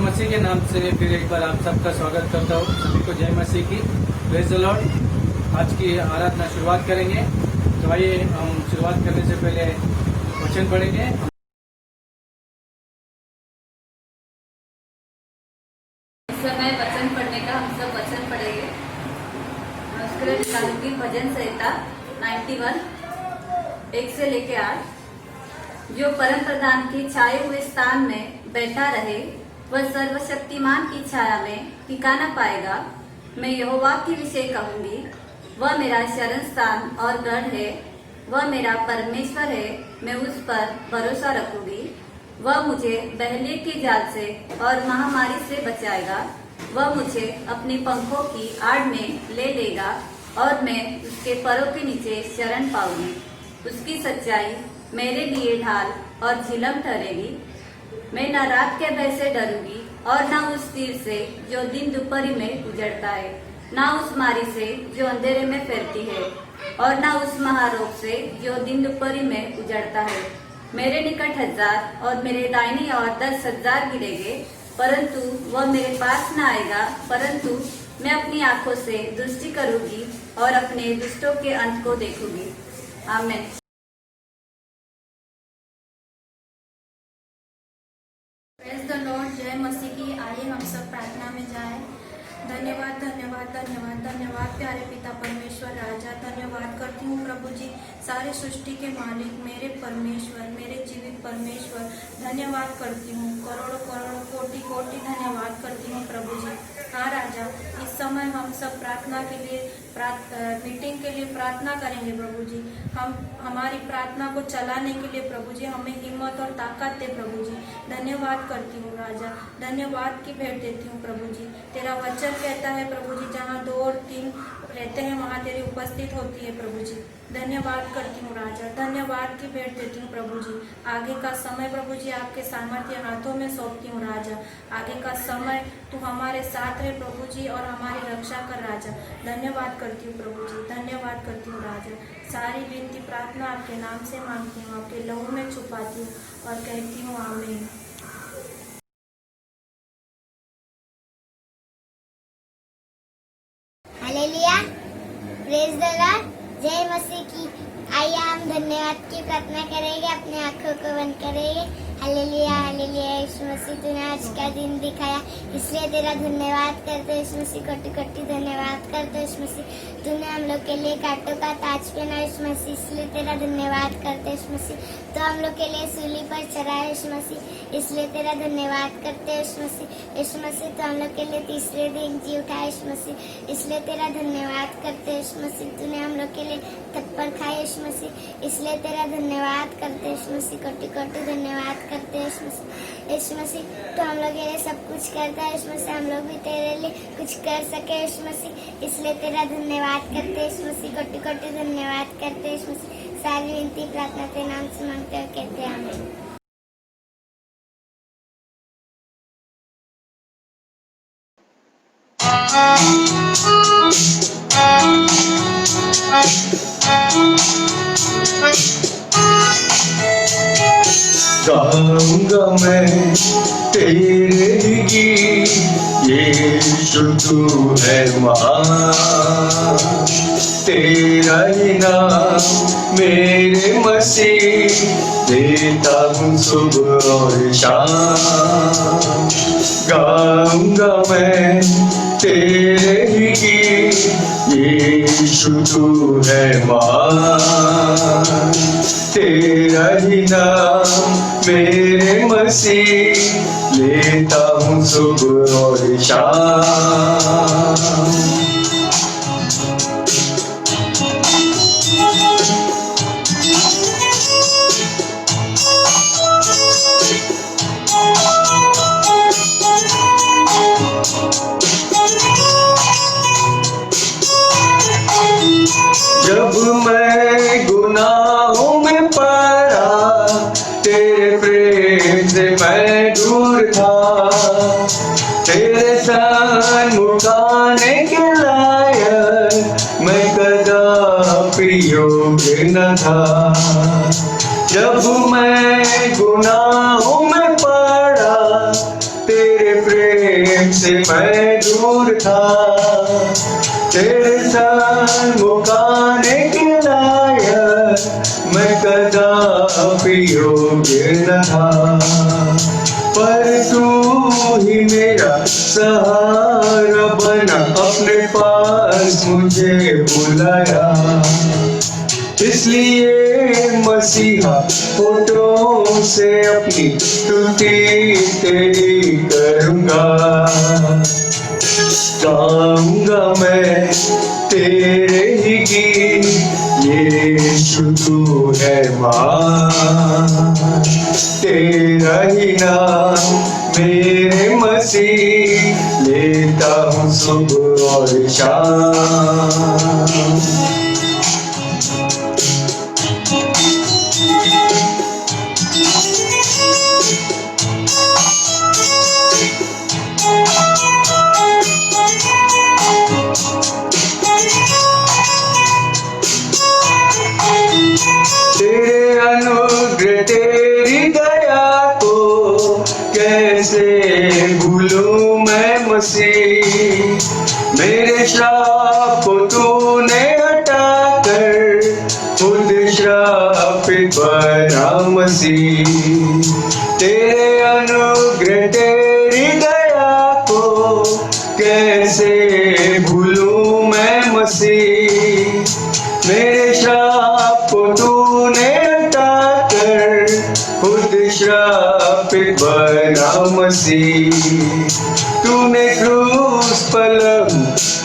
मसीह के नाम से फिर एक बार आप सबका स्वागत करता हूँ। सभी को जय मसीह की, प्रेज द लॉर्ड। आज की आराधना शुरुआत करेंगे, तो आइए हम शुरुआत करने से पहले वचन पढ़ेंगे। इस समय वचन पढ़ने का हम सब वचन पढ़ेंगे। उसके लिए निकालूंगी भजन संहिता 91 1 से लेके 8। जो परम प्रधान की छाए हुए स्थान में बैठा रहे वह सर्वशक्तिमान की छाया में टिका न पाएगा। मैं यहोवा के विषय कहूंगी, वह मेरा शरण स्थान और गढ़ है, वह मेरा परमेश्वर है, मैं उस पर भरोसा रखूंगी। वह मुझे बहले के जाल से और महामारी से बचाएगा। वह मुझे अपने पंखों की आड़ में ले लेगा और मैं उसके परों के नीचे शरण पाऊंगी। उसकी सच्चाई मेरे लिए ढाल और झिलम ठहरेगी। मैं न रात के भय से डरूंगी और न उस तीर से जो दिन दोपहरी में उजड़ता है, न उस मारी से जो अंधेरे में फैलती है, और न उस महारोग से जो दिन दोपहरी में उजड़ता है। मेरे निकट 1000 और मेरे दाहिनी ओर 10,000 गिरेंगे, परंतु वह मेरे पास न आएगा। परंतु मैं अपनी आंखों से दृष्टि करूंगी और अपने दुष्टों के अंत को देखूंगी। आमीन। Praise the Lord. जय मसीह की। आइए हम सब प्रार्थना में जाएं। धन्यवाद धन्यवाद धन्यवाद धन्यवाद प्यारे पिता परमेश्वर राजा, धन्यवाद करती हूँ प्रभु जी, सारे सृष्टि के मालिक, मेरे परमेश्वर, मेरे जीवित परमेश्वर, धन्यवाद करती हूँ। करोड़ों करोड़ों कोटि कोटि धन्यवाद करती हूँ प्रभु जी। हाँ राजा, इस समय हम सब प्रार्थना के लिए मीटिंग के लिए प्रार्थना करेंगे प्रभु जी। हम हमारी प्रार्थना को चलाने के लिए प्रभु जी हमें हिम्मत और ताकत दे प्रभु जी। धन्यवाद करती हूँ राजा, धन्यवाद की भेंट देती हूँ प्रभु जी। तेरा वचन कहता है प्रभु जी, जहाँ 2 और 3 रहते हैं वहाँ तेरी उपस्थित होती है प्रभु जी। धन्यवाद करती हूँ राजा, धन्यवाद की भेंट देती हूँ प्रभु जी। आगे का समय प्रभु जी आपके सामर्थ्य हाथों में सौंपती हूँ राजा। आगे का समय तू हमारे साथ रहे प्रभु जी और हमारी रक्षा कर राजा। धन्यवाद करती हूँ प्रभु जी, धन्यवाद करती हूँ राजा। सारी विनती प्रार्थना आपके नाम से मांगती हूँ, आपके लहू में छुपाती हूँ और कहती हूँ आमीन। Hallelujah, praise the Lord. जय मसीह की। आइए हम धन्यवाद की प्रार्थना करेंगे, अपने आंखों को बंद करेंगे। Hallelujah hallelujah. यीशु मसीह तूने आज का दिन दिखाया, इसलिए तेरा धन्यवाद करते यीशु मसीह, कोटि कोटि धन्यवाद करते यीशु मसीह। तूने हम लोग के लिए कांटों का ताज पहना यीशु मसीह, इसलिए तेरा धन्यवाद करते यीशु मसीह। तो हम लोग के लिए सूली पर चढ़ाया यीशु मसीह, इसलिए तेरा धन्यवाद करते यीशु मसीह। यीशु मसीह तो हम लोग के लिए तीसरे दिन जी उठाया यीशु मसीह, इसलिए तेरा धन्यवाद करते यीशु मसीह। तूने हम लोग के लिए थप्पड़ खाए यीशु मसीह, इसलिए तेरा धन्यवाद करते यीशु मसीह, कोटि कोटि धन्यवाद करते यीशु मसीह। यीशु मसीह तो हम लोग के लिए सब कुछ करता है यीशु मसीह, हम लोग भी तेरे लिए कुछ कर सके यीशु मसीह, इसलिए तेरा धन्यवाद करते यीशु मसीह, कोटि कोटि धन्यवाद करते यीशु मसीह। सारी विनती प्रार्थना तेरे नाम से मांगते हैं, कहते हैं आमीन। गाऊंगा मैं तेरे गीत, यीशु तू है महान। तेरा ही नाम मेरे मसीह, देता हूँ सुबह और शाम। गाऊंगा मैं तेरे ही गीत, यीशु तू है महान। तेरा ही नाम मेरे मसीह, लेता हूँ सुबह और शाम। जब मैं गुनाहों में पड़ा, तेरे प्रेम से मैं दूर था। तेरे सन मुकाने के लायक मैं कदापि योग्य न था। जब मैं गुनाहों में पड़ा, तेरे तेरे प्रेम से मैं दूर था, तेरे सन्मुख आने के लायक मैं कदापि योग्य न था, पर तू ही मेरा सहारा बना, अपने पास मुझे बुलाया। इसलिए मसीहा होठों से अपनी स्तुति तेरी करूँगा, गाऊंगा मैं तेरे ही गीत, यीशु तू है महान, तेरा ही नाम मेरे मसीह, लेता हूँ सुबह और शाम। तेरे अनुग्रह तेरी दया को कैसे भूलूं मैं मसीह, मेरे श्राप को तूने हटा कर खुद श्रापित बना मसीह। तेरे अनुग्रह तेरी दया को कैसे भूलूं मैं मसीह, मेरे श्राप को तूने हटा कर खुद श्रापित बना मसीह। तूने क्रूस पर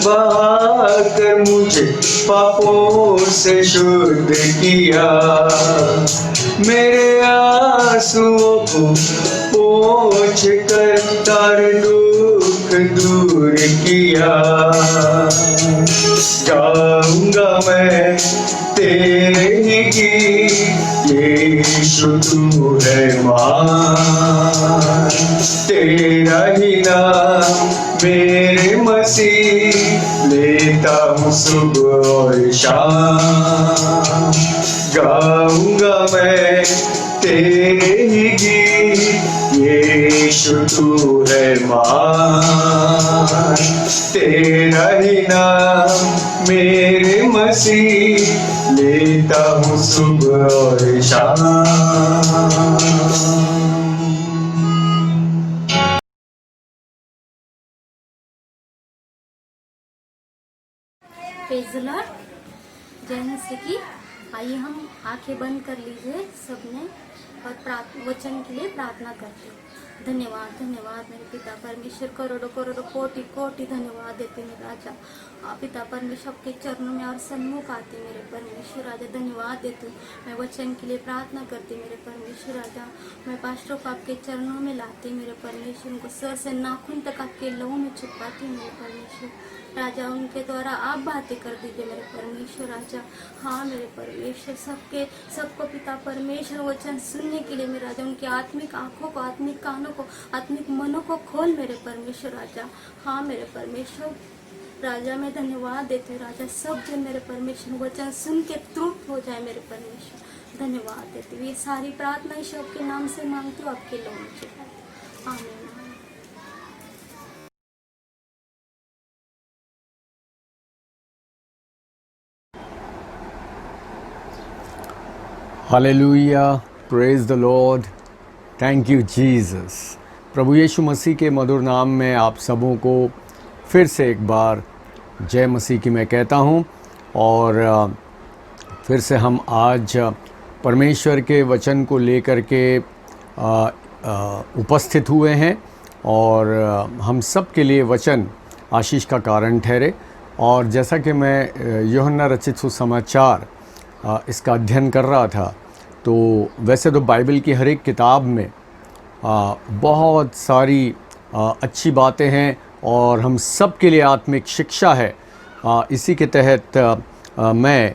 बहाकर मुझे पापों से शुद्ध किया, मेरे आंसुओं को पोंछ कर तार दुख दूर किया। गाऊंगा मैं तेरे ही गीत, यीशु तू है महान, तेरा ही नाम मेरे मसीह, लेता हूँ सुबह और शाम। गाऊंगा मैं तेरे ही गीत, यीशु तू है महान, तेरा ही नाम मेरे मसीह, लेता हूँ सुबह और शाम। प्रेज़ द लॉर्ड, जय मसीह की। आइए हम आंखें बंद कर लीजिए सबने और वचन के लिए प्रार्थना करते हैं। धन्यवाद धन्यवाद मेरे पिता परमेश्वर, करोड़ों करोड़ों कोटि कोटि धन्यवाद देते मेरे राजा। पिता परमेश्वर आपके चरणों में और सन्मुख आते मेरे परमेश्वर राजा, धन्यवाद देती हूँ। मैं वचन के लिए प्रार्थना करती मेरे परमेश्वर राजा। मैं पास्टरों को आपके चरणों में लाती मेरे परमेश्वर, उनको सर से नाखून तक आपके लहू में छुपाती मेरे परमेश्वर राजा। उनके द्वारा आप बातें कर दीजिए मेरे परमेश्वर राजा। हाँ मेरे परमेश्वर, सबको पिता परमेश्वर वचन सुनने के लिए मेरे राजा, उनकी आत्मिक आंखों को, आत्मिक कानों को, आत्मिक मनों को खोल मेरे परमेश्वर राजा। हाँ मेरे परमेश्वर राजा, मैं धन्यवाद देती हूँ राजा। सब जन मेरे परमेश्वर वचन सुन के तृप्त हो जाए मेरे परमेश्वर, धन्यवाद देती हूँ। ये सारी प्रार्थना ईश्वर के नाम से मांगती हूँ, आपके लोगों से। आमीन। Hallelujah, praise the Lord, thank you Jesus. प्रभु यीशु मसीह के मधुर नाम में आप सबों को फिर से एक बार जय मसीह की मैं कहता हूँ। और फिर से हम आज परमेश्वर के वचन को लेकर के उपस्थित हुए हैं और हम सब के लिए वचन आशीष का कारण ठहरे। और जैसा कि मैं यूहन्ना रचित सुसमाचार इसका अध्ययन कर रहा था, तो वैसे तो बाइबल की हर एक किताब में बहुत सारी अच्छी बातें हैं और हम सब के लिए आत्मिक शिक्षा है। इसी के तहत मैं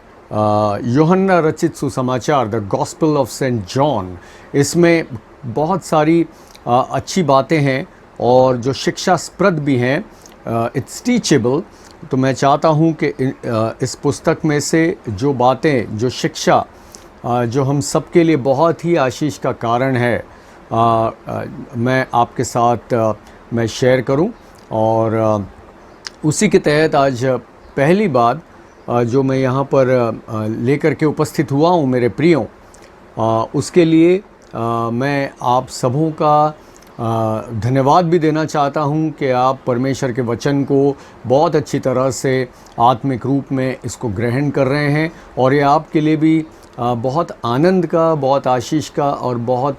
यूहन्ना रचित सुसमाचार, the gospel of saint John, इसमें बहुत सारी अच्छी बातें हैं और जो शिक्षास्प्रद भी हैं, इट्स टीचेबल। तो मैं चाहता हूं कि इस पुस्तक में से जो बातें, जो शिक्षा जो हम सब के लिए बहुत ही आशीष का कारण है, मैं आपके साथ मैं शेयर करूं। और उसी के तहत आज पहली बात जो मैं यहाँ पर लेकर के उपस्थित हुआ हूँ मेरे प्रियों, उसके लिए मैं आप सबों का धन्यवाद भी देना चाहता हूँ कि आप परमेश्वर के वचन को बहुत अच्छी तरह से आत्मिक रूप में इसको ग्रहण कर रहे हैं, और ये आपके लिए भी बहुत आनंद का, बहुत आशीष का और बहुत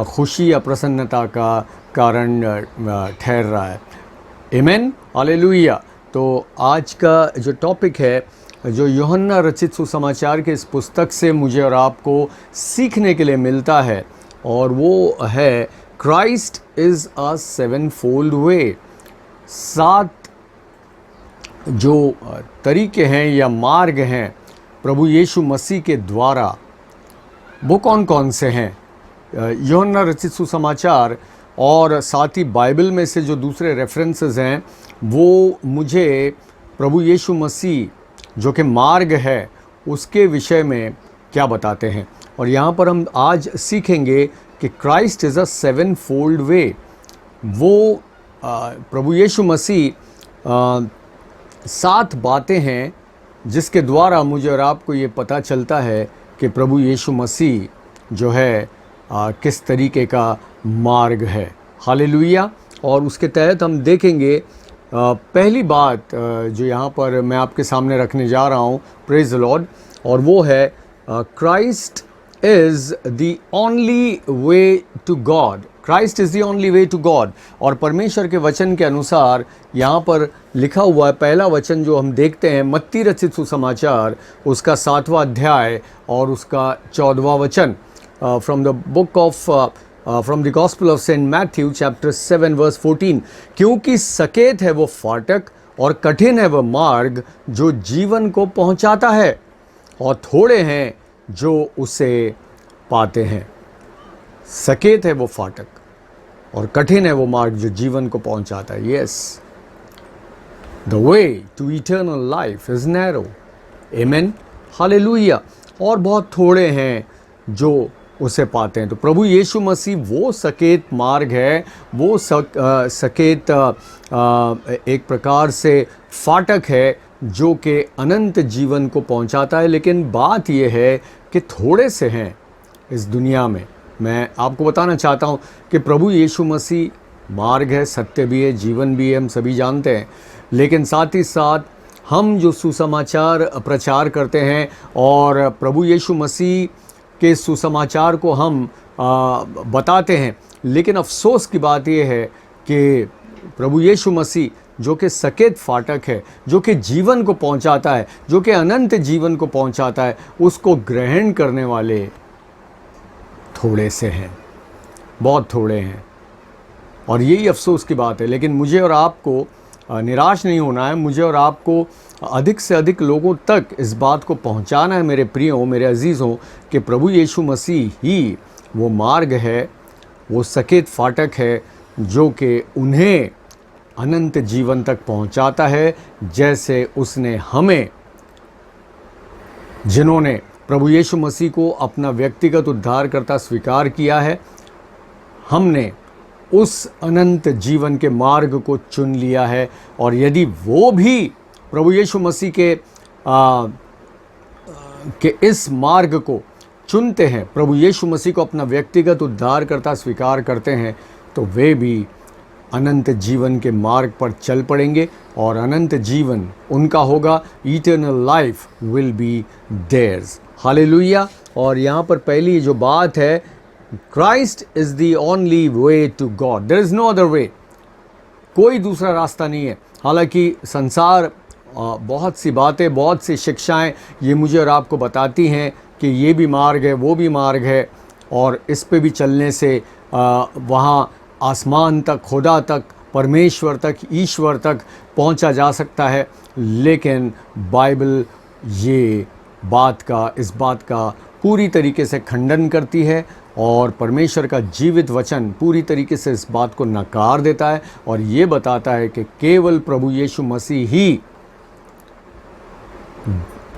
खुशी या प्रसन्नता का कारण ठहर रहा है। आमीन, हालेलुया। तो आज का जो टॉपिक है, जो यूहन्ना रचित सुसमाचार के इस पुस्तक से मुझे और आपको सीखने के लिए मिलता है, और वो है क्राइस्ट इज़ अ सेवनफोल्ड वे। 7 जो तरीके हैं या मार्ग हैं प्रभु यीशु मसीह के द्वारा, वो कौन कौन से हैं? यूहन्ना रचित सुसमाचार और साथ ही बाइबल में से जो दूसरे रेफरेंसेस हैं, वो मुझे प्रभु यीशु मसीह जो कि मार्ग है उसके विषय में क्या बताते हैं। और यहाँ पर हम आज सीखेंगे कि क्राइस्ट इज़ अ सेवनफोल्ड वे। वो प्रभु यीशु मसीह 7 बातें हैं जिसके द्वारा मुझे और आपको ये पता चलता है कि प्रभु यीशु मसीह जो है किस तरीके का मार्ग है। हालेलुया। और उसके तहत हम देखेंगे पहली बात जो यहाँ पर मैं आपके सामने रखने जा रहा हूँ, प्रेज द लॉर्ड, और वो है Christ is the only way to God. Christ is the only way to God. और परमेश्वर के वचन के अनुसार यहाँ पर लिखा हुआ है, पहला वचन जो हम देखते हैं मत्ती रचित सुसमाचार उसका 7वां अध्याय और उसका 14वां वचन, from the book of from the gospel of saint Matthew chapter 7 verse 14। क्योंकि सकेत है वो फाटक और कठिन है वह मार्ग जो जीवन को पहुंचाता है, और थोड़े हैं जो उसे पाते हैं। सकेत है वो फाटक और कठिन है वो मार्ग जो जीवन को पहुंचाता है। Yes, the way to eternal life is narrow. आमीन, हालेलुया। और बहुत थोड़े हैं जो उसे पाते हैं। तो प्रभु यीशु मसीह वो सकेत मार्ग है, वो सकेत एक प्रकार से फाटक है जो कि अनंत जीवन को पहुंचाता है। लेकिन बात यह है कि थोड़े से हैं इस दुनिया में। मैं आपको बताना चाहता हूं कि प्रभु यीशु मसीह मार्ग है, सत्य भी है, जीवन भी है, हम सभी जानते हैं। लेकिन साथ ही साथ हम जो सुसमाचार प्रचार करते हैं और प्रभु यीशु मसीह के सुसमाचार को हम बताते हैं, लेकिन अफसोस की बात यह है कि प्रभु यीशु मसीह जो कि सकेत फाटक है, जो कि जीवन को पहुंचाता है, जो कि अनंत जीवन को पहुंचाता है, उसको ग्रहण करने वाले थोड़े से हैं, बहुत थोड़े हैं। और यही अफसोस की बात है। लेकिन मुझे और आपको निराश नहीं होना है। मुझे और आपको अधिक से अधिक लोगों तक इस बात को पहुंचाना है मेरे प्रियों, मेरे अजीज़ों, कि प्रभु यीशु मसीह ही वो मार्ग है, वो सकेत फाटक है जो कि उन्हें अनंत जीवन तक पहुंचाता है। जैसे उसने हमें, जिन्होंने प्रभु यीशु मसीह को अपना व्यक्तिगत उद्धारकर्ता स्वीकार किया है, हमने उस अनंत जीवन के मार्ग को चुन लिया है। और यदि वो भी प्रभु यीशु मसीह के इस मार्ग को चुनते हैं, प्रभु यीशु मसीह को अपना व्यक्तिगत उद्धारकर्ता स्वीकार करते हैं, तो वे भी अनंत जीवन के मार्ग पर चल पड़ेंगे और अनंत जीवन उनका होगा। Eternal life will be theirs. हालेलुया। और यहाँ पर पहली जो बात है, Christ is the only way to God, there is no other way. कोई दूसरा रास्ता नहीं है। हालांकि संसार बहुत सी बातें, बहुत सी शिक्षाएं ये मुझे और आपको बताती हैं कि ये भी मार्ग है, वो भी मार्ग है, और इस पे भी चलने से वहाँ आसमान तक, खुदा तक, परमेश्वर तक, ईश्वर तक पहुँचा जा सकता है। लेकिन बाइबल ये इस बात का पूरी तरीके से खंडन करती है, और परमेश्वर का जीवित वचन पूरी तरीके से इस बात को नकार देता है और ये बताता है कि केवल प्रभु यीशु मसीह ही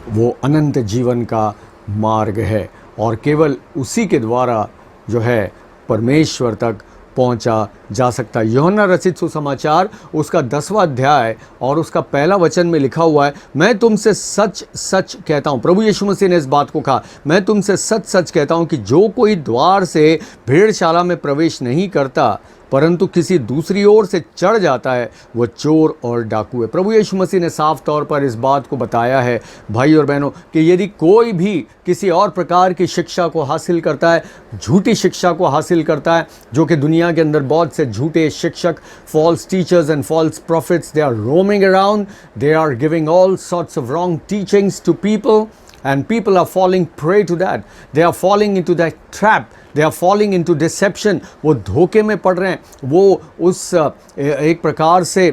वो अनंत जीवन का मार्ग है, और केवल उसी के द्वारा जो है परमेश्वर तक पहुंचा जा सकता है। यूहन्ना रचित सुसमाचार उसका 10वां अध्याय और उसका पहला वचन में लिखा हुआ है, मैं तुमसे सच सच कहता हूँ। प्रभु यीशु मसीह ने इस बात को कहा, मैं तुमसे सच सच कहता हूँ कि जो कोई द्वार से भेड़शाला में प्रवेश नहीं करता परंतु किसी दूसरी ओर से चढ़ जाता है, वो चोर और डाकू है। प्रभु यीशु मसीह ने साफ तौर पर इस बात को बताया है भाई और बहनों कि यदि कोई भी किसी और प्रकार की शिक्षा को हासिल करता है, झूठी शिक्षा को हासिल करता है, जो कि दुनिया के अंदर बहुत से झूठे शिक्षक, false teachers and false prophets, they are roaming around, they are giving all sorts of wrong teachings to people and people are falling prey to that. They are falling into that trap. They are falling into deception. वो धोखे में पड़ रहे हैं, वो उस एक प्रकार से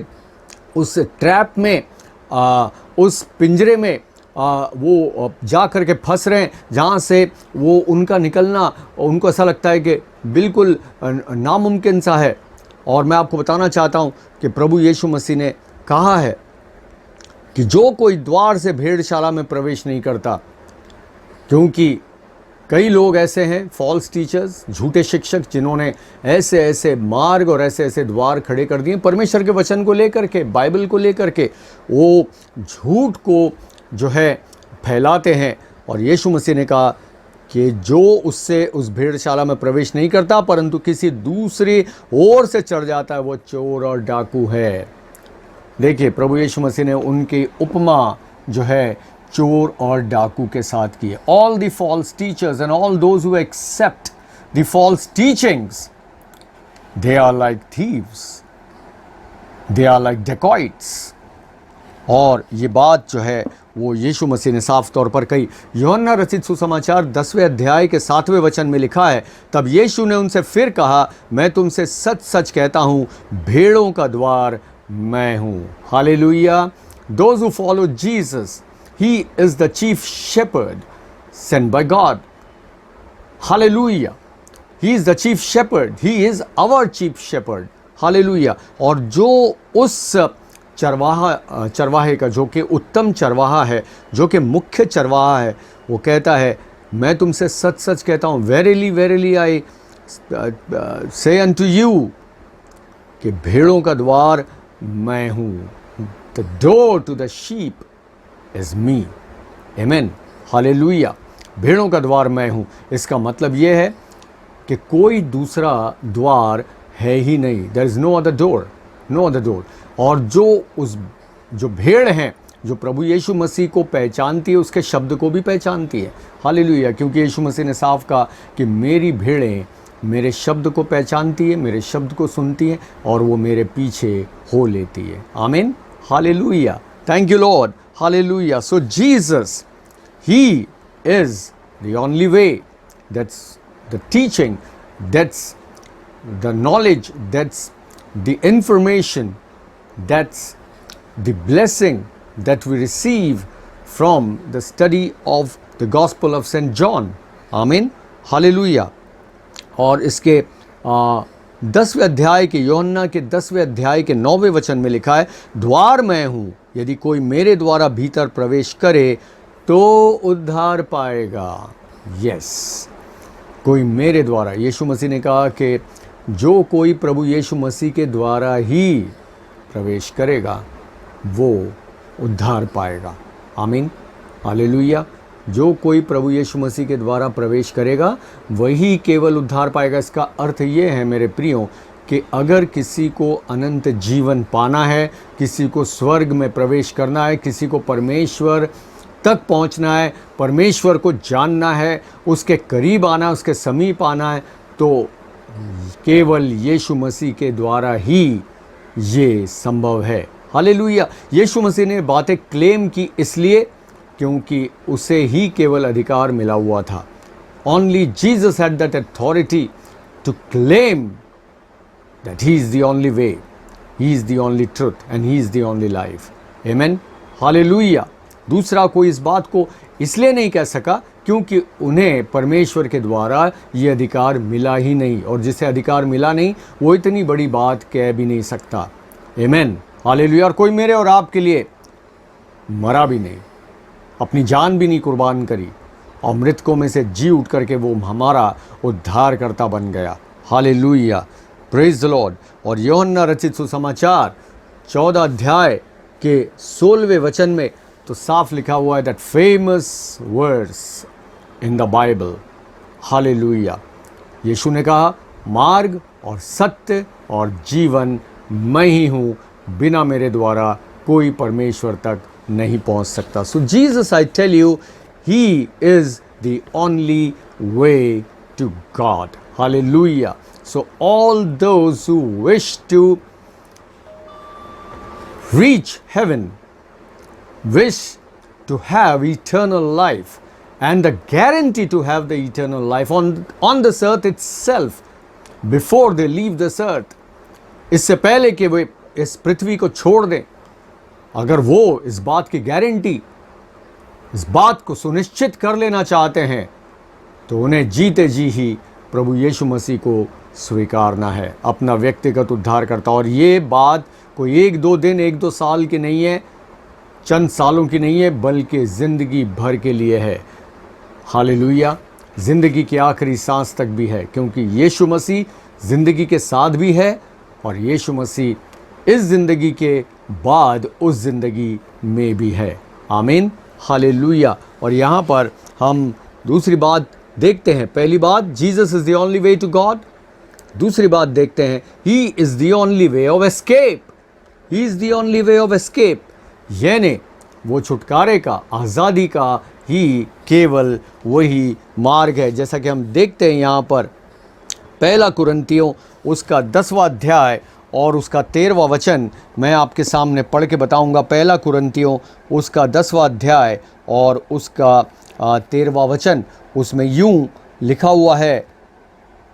उस ट्रैप में उस पिंजरे में वो जा कर के फंस रहे हैं जहाँ से वो उनका निकलना उनको ऐसा लगता है कि बिल्कुल नामुमकिन सा है। और मैं आपको बताना चाहता हूँ कि प्रभु यीशु मसीह ने कहा है कि जो कोई द्वार से भेड़शाला में प्रवेश नहीं करता, क्योंकि कई लोग ऐसे हैं फॉल्स टीचर्स, झूठे शिक्षक, जिन्होंने ऐसे ऐसे मार्ग और ऐसे ऐसे द्वार खड़े कर दिए परमेश्वर के वचन को लेकर के, बाइबल को लेकर के, वो झूठ को जो है फैलाते हैं। और यीशु मसीह ने कहा कि जो उससे उस भेड़शाला में प्रवेश नहीं करता परंतु किसी दूसरी ओर से चढ़ जाता है, वो चोर और डाकू है। देखिए प्रभु यीशु मसीह ने उनकी उपमा जो है चोर और डाकू के साथ की है। All the false teachers and all those who accept the false teachings, they are like thieves, they are like dacoits. और ये बात जो है वो यीशु मसीह ने साफ तौर पर कही। यूहन्ना रचित सुसमाचार 10वें अध्याय के 7वें वचन में लिखा है, तब यीशु ने उनसे फिर कहा, मैं तुमसे सच सच कहता हूँ, भेड़ों का द्वार मैं हूँ। Hallelujah. Those who follow Jesus, He is the chief shepherd sent by God. Hallelujah. He is the chief shepherd. He is our chief shepherd. Hallelujah. और जो उस चरवाहे का, जो कि उत्तम चरवाहा है, जो कि मुख्य चरवाहा है, वो कहता है, मैं तुमसे सच सच कहता हूँ, वेरीली वेरीली आई से अनटू यू, कि भेड़ों का द्वार मैं हूँ। The door to the sheep is me. Amen. Hallelujah. भेड़ों का द्वार मैं हूँ। इसका मतलब ये है कि कोई दूसरा द्वार है ही नहीं। There is no other door. No other door. और जो भेड़ हैं, जो प्रभु यीशु मसीह को पहचानती है, उसके शब्द को भी पहचानती है। हालेलुया। क्योंकि यीशु मसीह ने साफ कहा कि मेरी भेड़ें मेरे शब्द को पहचानती है, मेरे शब्द को सुनती हैं और वो मेरे पीछे हो लेती है। आमीन। Hallelujah. Thank you Lord. Hallelujah. So Jesus, he is the only way, that's the teaching, that's the knowledge, that's the information, that's the blessing that we receive from the study of the Gospel of St. John. Amen. Hallelujah. और इसके 10वें अध्याय के, यूहन्ना के 10वें अध्याय के 9वें वचन में लिखा है, द्वार मैं हूँ, यदि कोई मेरे द्वारा भीतर प्रवेश करे तो उद्धार पाएगा। यस, कोई मेरे द्वारा। यीशु मसीह ने कहा कि जो कोई प्रभु यीशु मसीह के द्वारा ही प्रवेश करेगा वो उद्धार पाएगा। आमीन। हालेलुया। जो कोई प्रभु यीशु मसीह के द्वारा प्रवेश करेगा वही केवल उद्धार पाएगा। इसका अर्थ ये है मेरे प्रियो कि अगर किसी को अनंत जीवन पाना है, किसी को स्वर्ग में प्रवेश करना है, किसी को परमेश्वर तक पहुंचना है, परमेश्वर को जानना है, उसके करीब आना है, उसके समीप आना है, तो केवल यीशु मसीह के द्वारा ही ये संभव है। हालेलुया। यीशु मसीह ने बातें क्लेम की इसलिए क्योंकि उसे ही केवल अधिकार मिला हुआ था। Only Jesus had that authority to claim that he is the only way, he is the only truth and he is the only life. आमेन। हालेलुया। दूसरा कोई इस बात को इसलिए नहीं कह सका क्योंकि उन्हें परमेश्वर के द्वारा ये अधिकार मिला ही नहीं, और जिसे अधिकार मिला नहीं वो इतनी बड़ी बात कह भी नहीं सकता। आमेन। हालेलुया। और कोई मेरे और आपके लिए मरा भी नहीं, अपनी जान भी नहीं कुर्बान करी, और मृतकों में से जी उठ करके वो हमारा उद्धारकर्ता बन गया। हालेलुया। Praise the Lord. और यूहन्ना रचित सुसमाचार 14 अध्याय के 16वें वचन में तो साफ लिखा हुआ है that famous words in the Bible, hallelujah. यीशु ने कहा मार्ग और सत्य और जीवन मैं ही हूँ, बिना मेरे द्वारा कोई परमेश्वर तक नहीं पहुँच सकता। So Jesus, I tell you, he is the only way to God, हालेलुया। So all those who wish to reach heaven, wish to have eternal life, and the guarantee to have the eternal life on this earth itself, before they leave this earth, इससे पहले कि वे इस पृथ्वी को छोड़ दें, अगर वो इस बात की गारंटी, इस बात को सुनिश्चित कर लेना चाहते हैं, तो उन्हें जीते जी ही प्रभु यीशु मसीह को स्वीकारना है अपना व्यक्तिगत उद्धार करता। और ये बात कोई 1-2 दिन 1-2 साल की नहीं है, चंद सालों की नहीं है, बल्कि ज़िंदगी भर के लिए है, हालेलुया। ज़िंदगी की आखिरी सांस तक भी है, क्योंकि यीशु मसीह ज़िंदगी के साथ भी है और यीशु मसीह इस ज़िंदगी के बाद उस ज़िंदगी में भी है, आमीन, हालेलुया। और यहाँ पर हम दूसरी बात देखते हैं। पहली बात, Jesus is the only way to God. दूसरी बात देखते हैं, he is the only way of escape, he is the only way of escape, यानी वो छुटकारे का, आज़ादी का ही केवल वही मार्ग है। जैसा कि हम देखते हैं यहाँ पर पहला कुरिन्थियों उसका 10वां अध्याय और उसका 13वां वचन मैं आपके सामने पढ़ के बताऊँगा। पहला कुरिन्थियों उसका 10वां अध्याय और उसका 13वां वचन, उसमें यूँ लिखा हुआ है,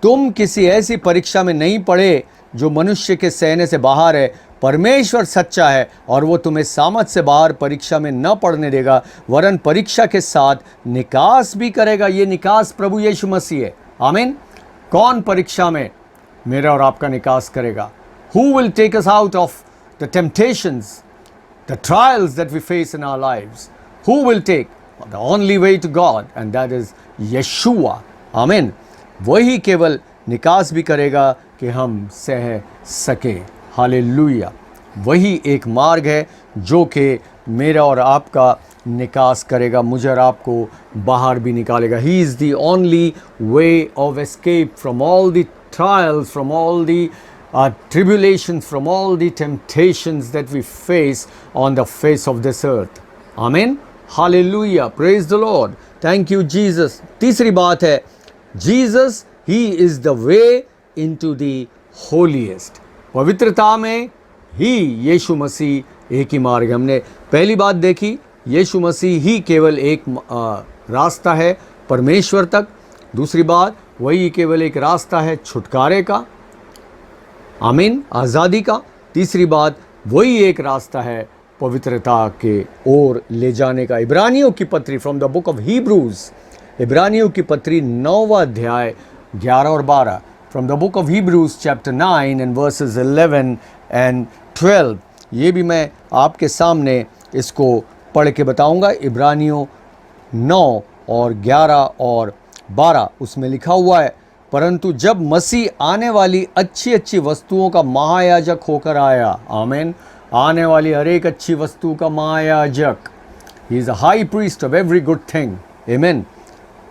तुम किसी ऐसी परीक्षा में नहीं पड़े जो मनुष्य के सहने से बाहर है। परमेश्वर सच्चा है और वो तुम्हें सामर्थ से बाहर परीक्षा में न पड़ने देगा, वरन परीक्षा के साथ निकास भी करेगा। ये निकास प्रभु यीशु मसीह है, आमीन। कौन परीक्षा में मेरा और आपका निकास करेगा? Who will take us out of the temptations, the trials that we face in our lives? Who will take? The only way to God, and that is Yeshua, आमीन। वही केवल निकास भी करेगा कि हम सह सके, हालेलुया। वही एक मार्ग है जो कि मेरा और आपका निकास करेगा, मुझे और आपको बाहर भी निकालेगा। ही is the only way of escape from all the trials, from all the tribulations, from all the temptations that we face on the face of this earth, amen, hallelujah, praise the Lord, thank you Jesus। तीसरी बात है, Jesus, he is the way into the holiest, पवित्रता में ही यीशु मसीह एक ही मार्ग है। हमने पहली बात देखी, यीशु मसीह ही केवल एक रास्ता है परमेश्वर तक। दूसरी बात, वही केवल एक रास्ता है छुटकारे का, आमीन, आज़ादी का। तीसरी बात, वही एक रास्ता है पवित्रता के ओर ले जाने का। इब्रानियों की पत्री, from the book of Hebrews, इब्रानियों की पत्री 9वां अध्याय 11 और 12, from the book of Hebrews chapter 9 and verses 11 and 12। ये भी मैं आपके सामने इसको पढ़ के बताऊंगा। इब्रानियों 9 और 11 और 12, उसमें लिखा हुआ है, परंतु जब मसीह आने वाली अच्छी अच्छी वस्तुओं का महायाजक होकर आया, आमीन, आने वाली हर एक अच्छी वस्तु का महायाजक, he is a high priest of every good thing, आमीन,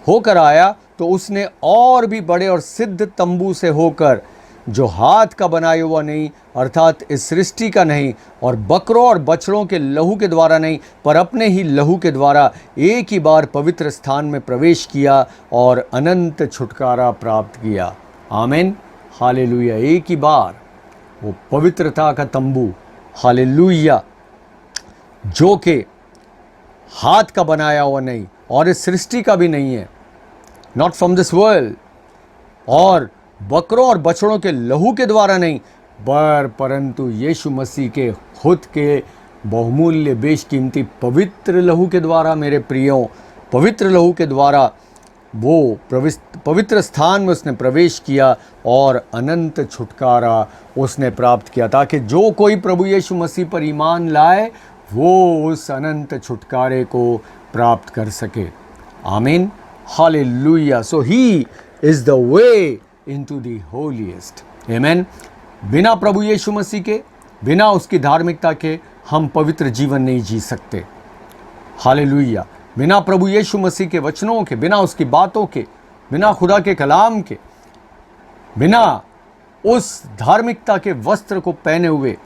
होकर आया, तो उसने और भी बड़े और सिद्ध तंबू से होकर, जो हाथ का बनाया हुआ नहीं, अर्थात इस सृष्टि का नहीं, और बकरों और बछड़ों के लहू के द्वारा नहीं, पर अपने ही लहू के द्वारा एक ही बार पवित्र स्थान में प्रवेश किया और अनंत छुटकारा प्राप्त किया, आमीन, हालेलुया। एक ही बार वो पवित्रता का तंबू, हालेलुया, जो कि हाथ का बनाया हुआ नहीं और इस सृष्टि का भी नहीं है, नॉट फ्रॉम दिस वर्ल्ड, और बकरों और बछड़ों के लहू के द्वारा नहीं, परंतु यीशु मसीह के खुद के बहुमूल्य बेशकीमती पवित्र लहू के द्वारा, मेरे प्रियों, पवित्र लहू के द्वारा वो पवित्र स्थान में उसने प्रवेश किया और अनंत छुटकारा उसने प्राप्त किया, ताकि जो कोई प्रभु यीशु मसीह पर ईमान लाए वो उस अनंत छुटकारे को प्राप्त कर सके, आमीन, hallelujah. So he is the way into the holiest, आमीन। बिना प्रभु यीशु मसीह के, बिना उसकी धार्मिकता के हम पवित्र जीवन नहीं जी सकते। हालेलुया। बिना प्रभु यीशु मसीह के वचनों के, बिना उसकी बातों के, बिना खुदा के कलाम के, बिना उस धार्मिकता के वस्त्र को पहने हुए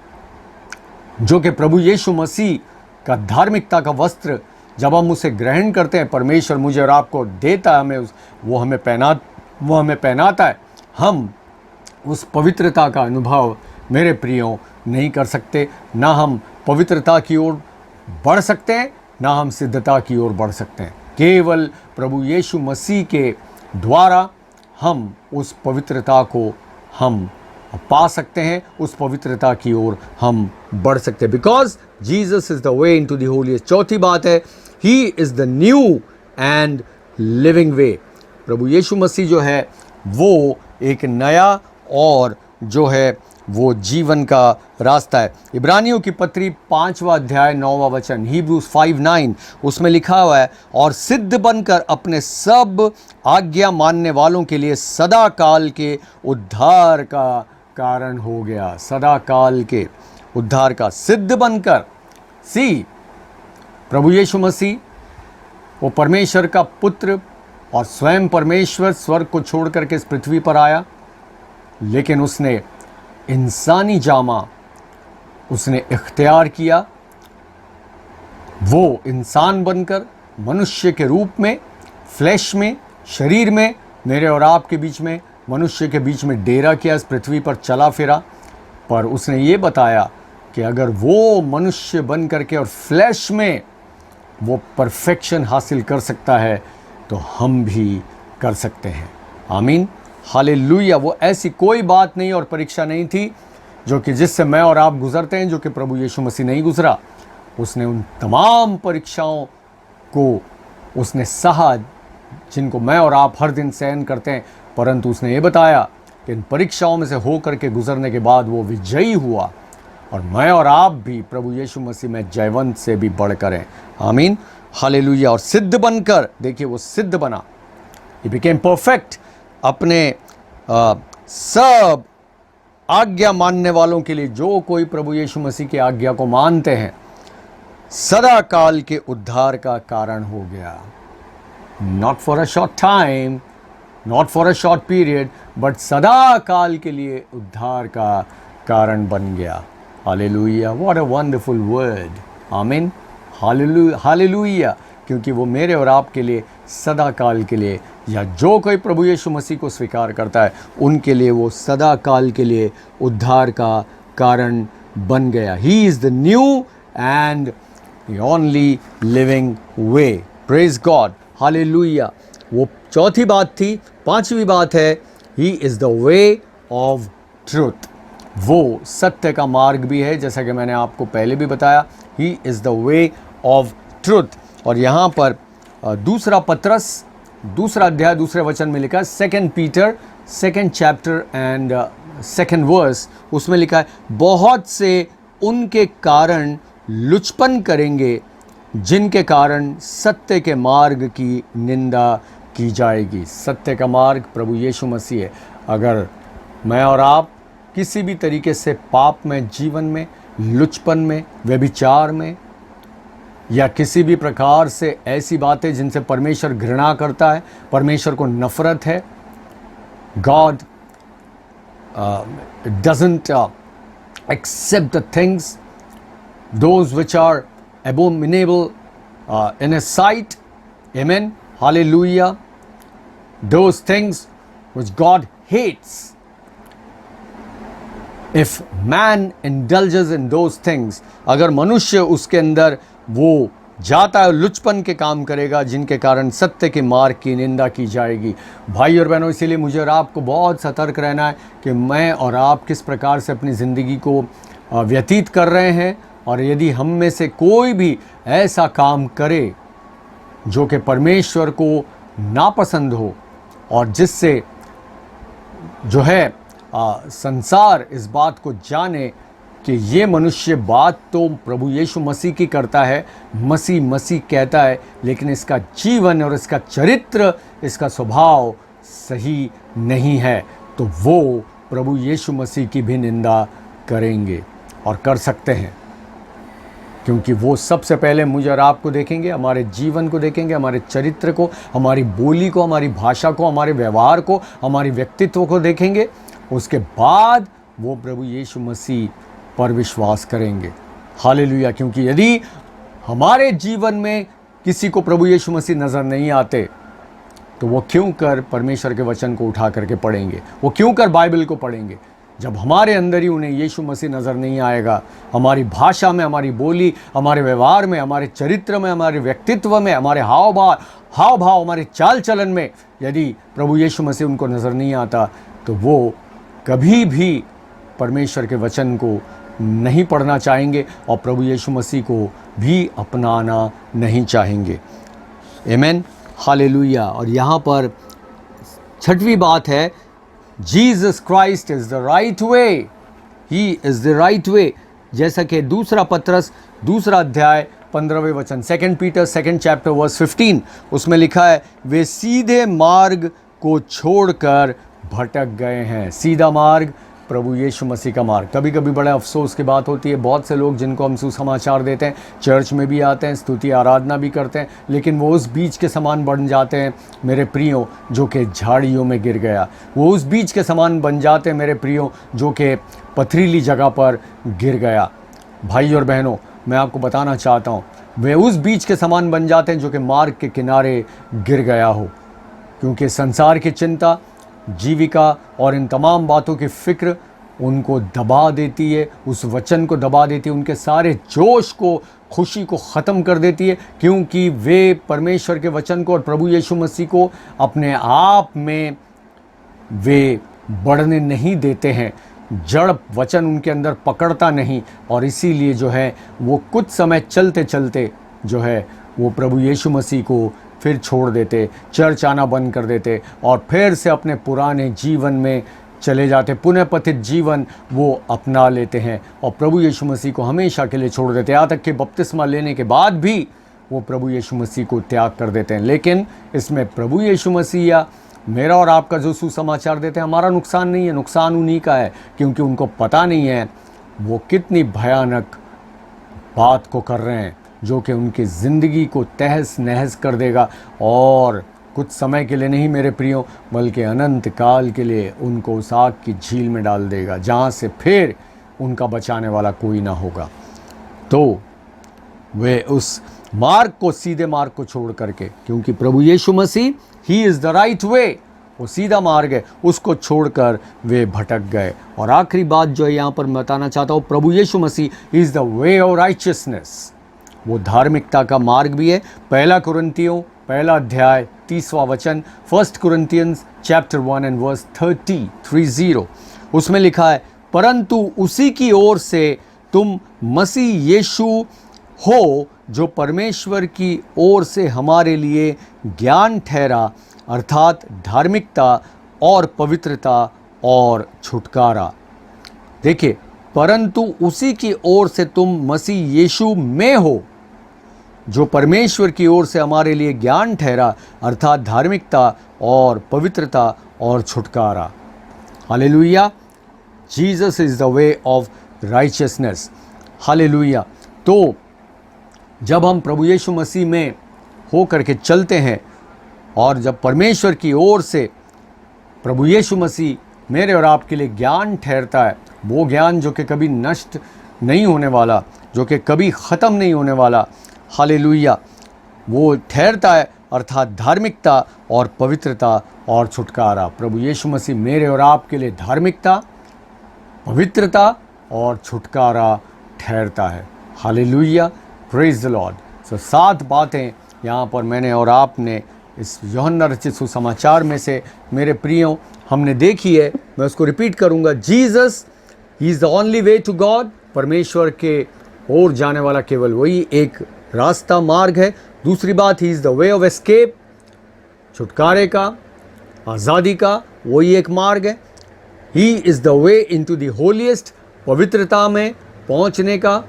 जो कि प्रभु यीशु मसीह का धार्मिकता का वस्त्र जब हम उसे ग्रहण करते हैं, परमेश्वर मुझे और आपको देता है, वो हमें पहनाता है, हम उस पवित्रता का अनुभव मेरे प्रियो नहीं कर सकते। ना हम पवित्रता की ओर बढ़ सकते हैं, ना हम सिद्धता की ओर बढ़ सकते हैं। केवल प्रभु यीशु मसीह के द्वारा हम उस पवित्रता को हम पा सकते हैं, उस पवित्रता की ओर हम बढ़ सकते हैं। Because Jesus is the way in to the holiest. चौथी बात है, he is the new and living way. प्रभु यीशु मसीह जो है वो एक नया और जो है वो जीवन का रास्ता है। इब्रानियों की पत्री 5वां अध्याय 9वां वचन, Hebrews 5:9, उसमें लिखा हुआ है, और सिद्ध बनकर अपने सब आज्ञा मानने वालों के लिए सदा काल के उद्धार का कारण हो गया। सदा काल के उद्धार का, सिद्ध बनकर। प्रभु यीशु मसीह वो परमेश्वर का पुत्र और स्वयं परमेश्वर स्वर्ग को छोड़ करके इस पृथ्वी पर आया, लेकिन उसने इंसानी जामा उसने इख्तियार किया। वो इंसान बनकर मनुष्य के रूप में, फ्लैश में, शरीर में, मेरे और आपके बीच में, मनुष्य के बीच में डेरा किया, इस पृथ्वी पर चला फिरा। पर उसने ये बताया कि अगर वो मनुष्य बन करके और फ्लैश में वो परफेक्शन हासिल कर सकता है तो हम भी कर सकते हैं। आमीन, हालेलुया। वो ऐसी कोई बात नहीं और परीक्षा नहीं थी जो कि जिससे मैं और आप गुजरते हैं, जो कि प्रभु यीशु मसीह नहीं गुजरा। उसने उन तमाम परीक्षाओं को उसने सहा जिनको मैं और आप हर दिन सहन करते हैं, परंतु उसने ये बताया कि इन परीक्षाओं में से हो करके गुजरने के बाद वो विजयी हुआ, और मैं और आप भी प्रभु यीशु मसीह में जयवंत से भी बढ़कर हैं। आमीन, हालेलुया। और सिद्ध बनकर, देखिए वो सिद्ध बना, ही बिकेम परफेक्ट अपने सब आज्ञा मानने वालों के लिए। जो कोई प्रभु यीशु मसीह की आज्ञा को मानते हैं, सदा काल के उद्धार का कारण हो गया। Not for a short time, not for a short period, but सदा काल के लिए उद्धार का कारण बन गया। Hallelujah, what a wonderful word. आमीन, हालेलुया, हालेलुया। क्योंकि वो मेरे और आपके लिए सदा काल के लिए, या जो कोई प्रभु यीशु मसीह को स्वीकार करता है उनके लिए वो सदा काल के लिए उद्धार का कारण बन गया। ही is the new and the only living way. Praise God, hallelujah. वो चौथी बात थी। पांचवी बात है, he is the way of truth. वो सत्य का मार्ग भी है, जैसा कि मैंने आपको पहले भी बताया। ही is the way of truth. और यहाँ पर दूसरा पत्रस, दूसरा अध्याय, दूसरे वचन में लिखा है, 2 Peter 2nd chapter and 2nd verse, उसमें लिखा है, बहुत से उनके कारण लुचपन करेंगे जिनके कारण सत्य के मार्ग की निंदा की जाएगी। सत्य का मार्ग प्रभु यीशु मसीह है। अगर मैं और आप किसी भी तरीके से पाप में, जीवन में, लुचपन में, व्यभिचार में, या किसी भी प्रकार से ऐसी बातें जिनसे परमेश्वर घृणा करता है, परमेश्वर को नफरत है, God doesn't accept the things those which are abominable in his sight. Amen, hallelujah. Those things which God hates. If man indulges in those things, अगर मनुष्य उसके अंदर वो जाता है, लुचपन के काम करेगा जिनके कारण सत्य के मार्ग की निंदा की जाएगी। भाई और बहनों, इसीलिए मुझे और आपको बहुत सतर्क रहना है कि मैं और आप किस प्रकार से अपनी ज़िंदगी को व्यतीत कर रहे हैं। और यदि हम में से कोई भी ऐसा काम करे जो कि परमेश्वर को नापसंद हो, और जिससे जो है संसार इस बात को जाने कि ये मनुष्य बात तो प्रभु यीशु मसीह की करता है, मसीह कहता है, लेकिन इसका जीवन और इसका चरित्र, इसका स्वभाव सही नहीं है, तो वो प्रभु यीशु मसीह की भी निंदा करेंगे और कर सकते हैं, क्योंकि वो सबसे पहले मुझे और आपको देखेंगे, हमारे जीवन को देखेंगे, हमारे चरित्र को, हमारी बोली को, हमारी भाषा को, हमारे व्यवहार को, हमारे व्यक्तित्व को देखेंगे। उसके बाद वो प्रभु यीशु मसीह पर विश्वास करेंगे। हालेलुया। क्योंकि यदि हमारे जीवन में किसी को प्रभु यीशु मसीह नज़र नहीं आते तो वो क्यों कर परमेश्वर के वचन को उठा करके पढ़ेंगे, वो क्यों कर बाइबल को पढ़ेंगे। जब हमारे अंदर ही उन्हें यीशु मसीह नज़र नहीं आएगा, हमारी भाषा में, हमारी बोली, हमारे व्यवहार में, हमारे चरित्र में, हमारे व्यक्तित्व में, हमारे हाव भाव, हमारे चाल चलन में यदि प्रभु यीशु मसीह उनको नज़र नहीं आता तो वो कभी भी परमेश्वर के वचन को नहीं पढ़ना चाहेंगे और प्रभु यीशु मसीह को भी अपनाना नहीं चाहेंगे। आमीन, हालेलुया। और यहाँ पर छठवीं बात है, Jesus Christ is the right way, he is the right वे। जैसा कि दूसरा पत्रस 2 अध्याय 15वें वचन, 2 पीटर 2 चैप्टर वर्स 15, उसमें लिखा है, वे सीधे मार्ग को छोड़कर भटक गए हैं। सीधा मार्ग प्रभु यीशु मसीह का मार्ग। कभी कभी बड़े अफसोस की बात होती है, बहुत से लोग जिनको हम सुसमाचार देते हैं, चर्च में भी आते हैं, स्तुति आराधना भी करते हैं, लेकिन वो उस बीज के समान बन जाते हैं मेरे प्रियो जो कि झाड़ियों में गिर गया। वो उस बीज के समान बन जाते हैं मेरे प्रियो जो कि पथरीली जगह पर गिर गया। भाई और बहनों, मैं आपको बताना चाहता हूँ, वे उस बीज के समान बन जाते हैं जो कि मार्ग के किनारे गिर गया हो, क्योंकि संसार की चिंता, जीविका और इन तमाम बातों की फ़िक्र उनको दबा देती है, उस वचन को दबा देती है, उनके सारे जोश को, खुशी को ख़त्म कर देती है, क्योंकि वे परमेश्वर के वचन को और प्रभु यीशु मसीह को अपने आप में वे बढ़ने नहीं देते हैं। जड़ वचन उनके अंदर पकड़ता नहीं और इसीलिए जो है वो कुछ समय चलते चलते जो है वो प्रभु यीशु मसीह को फिर छोड़ देते, चर्च आना बंद कर देते और फिर से अपने पुराने जीवन में चले जाते, पुनः पतित जीवन वो अपना लेते हैं और प्रभु यीशु मसीह को हमेशा के लिए छोड़ देते। यहाँ तक कि बपतिस्मा लेने के बाद भी वो प्रभु यीशु मसीह को त्याग कर देते हैं। लेकिन इसमें प्रभु यीशु मसीह या मेरा और आपका जो सुसमाचार देते हैं, हमारा नुकसान नहीं है, नुकसान उन्हीं का है, क्योंकि उनको पता नहीं है वो कितनी भयानक बात को कर रहे हैं जो कि उनकी ज़िंदगी को तहस नहस कर देगा और कुछ समय के लिए नहीं मेरे प्रियो, बल्कि अनंत काल के लिए उनको उस आग की झील में डाल देगा, जहाँ से फिर उनका बचाने वाला कोई ना होगा। तो वे उस मार्ग को, सीधे मार्ग को छोड़ करके, क्योंकि प्रभु यीशु मसीह he is the right way, वो सीधा मार्ग है, उसको छोड़कर वे भटक गए। और आखिरी बात जो है यहाँ पर मैं बताना चाहता हूँ, प्रभु यीशु मसीह is the way of righteousness, वो धार्मिकता का मार्ग भी है। 1 कुरिन्थियों 1 अध्याय 30वां वचन, 1 कुरिन्थियंस चैप्टर 1 एंड वर्स 30, उसमें लिखा है, परंतु उसी की ओर से तुम मसीह यीशु हो जो परमेश्वर की ओर से हमारे लिए ज्ञान ठहरा, अर्थात धार्मिकता और पवित्रता और छुटकारा। देखिए, परंतु उसी की ओर से तुम मसीह यीशु में हो जो परमेश्वर की ओर से हमारे लिए ज्ञान ठहरा, अर्थात धार्मिकता और पवित्रता और छुटकारा। Hallelujah. Jesus is the way of righteousness. Hallelujah. तो जब हम प्रभु यीशु मसीह में हो करके चलते हैं और जब परमेश्वर की ओर से प्रभु यीशु मसीह मेरे और आपके लिए ज्ञान ठहरता है, वो ज्ञान जो कि कभी नष्ट नहीं होने वाला, जो कि कभी ख़त्म नहीं होने वाला, हालेलुया, वो ठहरता है, अर्थात धार्मिकता और पवित्रता और छुटकारा। प्रभु यीशु मसीह मेरे और आपके लिए धार्मिकता, पवित्रता और छुटकारा ठहरता है। Hallelujah, praise the Lord. So 7 बातें यहाँ पर मैंने और आपने इस यूहन्ना रचित सुसमाचार में से मेरे प्रियो हमने देखी है। मैं उसको रिपीट करूँगा। Jesus he is the only way to God, परमेश्वर के ओर जाने वाला केवल वही एक रास्ता, मार्ग है। दूसरी बात, he is the way of escape, छुटकारे का, आज़ादी का वही एक मार्ग है। He is the way into the holiest, पवित्रता में पहुंचने का,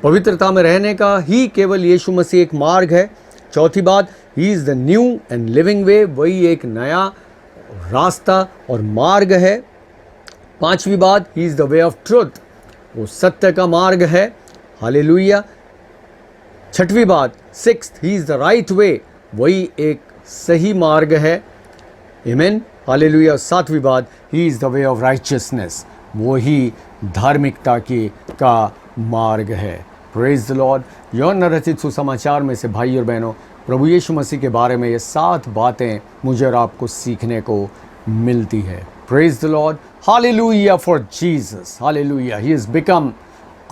पवित्रता में रहने का ही केवल यीशु मसीह एक मार्ग है। चौथी बात, he is the new and living way, वही एक नया रास्ता और मार्ग है। 5वीं बात, he is the way of truth, वो सत्य का मार्ग है। हालेलुया। 6वीं बात, 6th, he is the right way, वही एक सही मार्ग है। आमीन, हालेलुया। 7वीं बात, he is the way of righteousness, वही धार्मिकता का मार्ग है। Praise the Lord. यूहन्ना रचित सुसमाचार में से भाई और बहनों, प्रभु यीशु मसीह के बारे में ये 7 बातें मुझे और आपको सीखने को मिलती है। Praise the Lord. हालेलुया फॉर जीसस। हालेलुया, he is become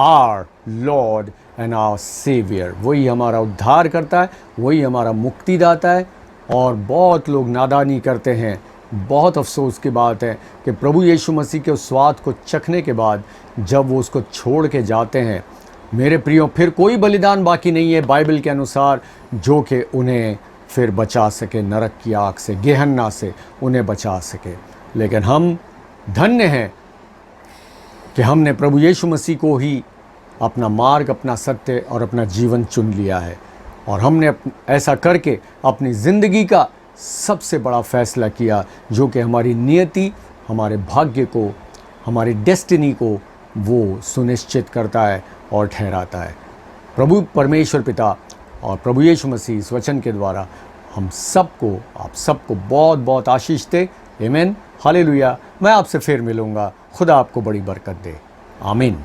our Lord and our saviour. वही हमारा उद्धार करता है, वही हमारा मुक्तिदाता है। और बहुत लोग नादानी करते हैं। बहुत अफसोस की बात है कि प्रभु यीशु मसीह के उस स्वाद को चखने के बाद जब वो उसको छोड़ के जाते हैं, मेरे प्रियो, फिर कोई बलिदान बाकी नहीं है बाइबल के अनुसार जो कि उन्हें फिर बचा सके नरक की आग से, गेहन्ना से उन्हें बचा सके। लेकिन हम धन्य हैं कि हमने प्रभु यीशु मसीह को ही अपना मार्ग, अपना सत्य और अपना जीवन चुन लिया है। और हमने ऐसा करके अपनी ज़िंदगी का सबसे बड़ा फैसला किया जो कि हमारी नियति, हमारे भाग्य को, हमारी डेस्टिनी को वो सुनिश्चित करता है और ठहराता है। प्रभु परमेश्वर पिता और प्रभु यीशु मसीह इस वचन के द्वारा हम सबको, आप सबको बहुत बहुत आशीष दे। आमीन, हालेलुया। मैं आपसे फिर मिलूँगा। खुदा आपको बड़ी बरकत दे। आमीन।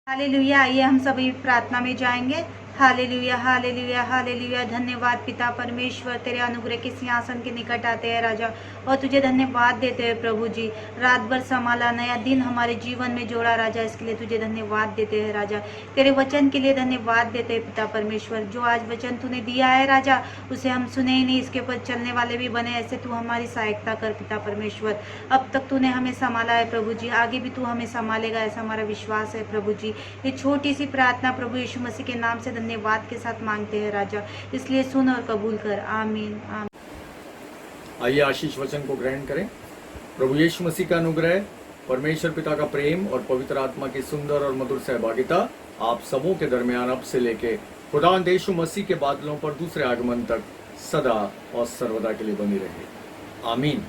हालेलुया। आइए हम सभी प्रार्थना में जाएंगे। Hallelujah, hallelujah, hallelujah. धन्यवाद पिता परमेश्वर, तेरे अनुग्रह के सिंहासन के निकट आते हैं राजा, और तुझे धन्यवाद देते हैं प्रभु जी। रात भर संभाला, नया दिन हमारे जीवन में जोड़ा राजा, इसके लिए तुझे धन्यवाद देते हैं राजा। तेरे वचन के लिए धन्यवाद देते हैं पिता परमेश्वर। जो आज वचन तूने दिया है राजा, उसे हम सुने ही नहीं, इसके ऊपर चलने वाले भी बने। ऐसे तू हमारी सहायता कर पिता परमेश्वर। अब तक तूने हमें संभाला है प्रभु जी, आगे भी तू हमें संभालेगा, ऐसा हमारा विश्वास है प्रभु जी। ये छोटी सी प्रार्थना प्रभु यीशु मसीह के नाम से धन्यवाद के साथ मांगते हैं राजा, इसलिए सुन और कबूल कर। आमीन, आमीन। आइए आशीष वचन को ग्रहण करें। प्रभु यीशु मसीह का अनुग्रह, परमेश्वर पिता का प्रेम और पवित्र आत्मा की सुंदर और मधुर सहभागिता आप सबों के दरमियान अब से लेके खुदावंद यीशु मसीह के बादलों पर दूसरे आगमन तक सदा और सर्वदा के लिए बनी रहे। आमीन।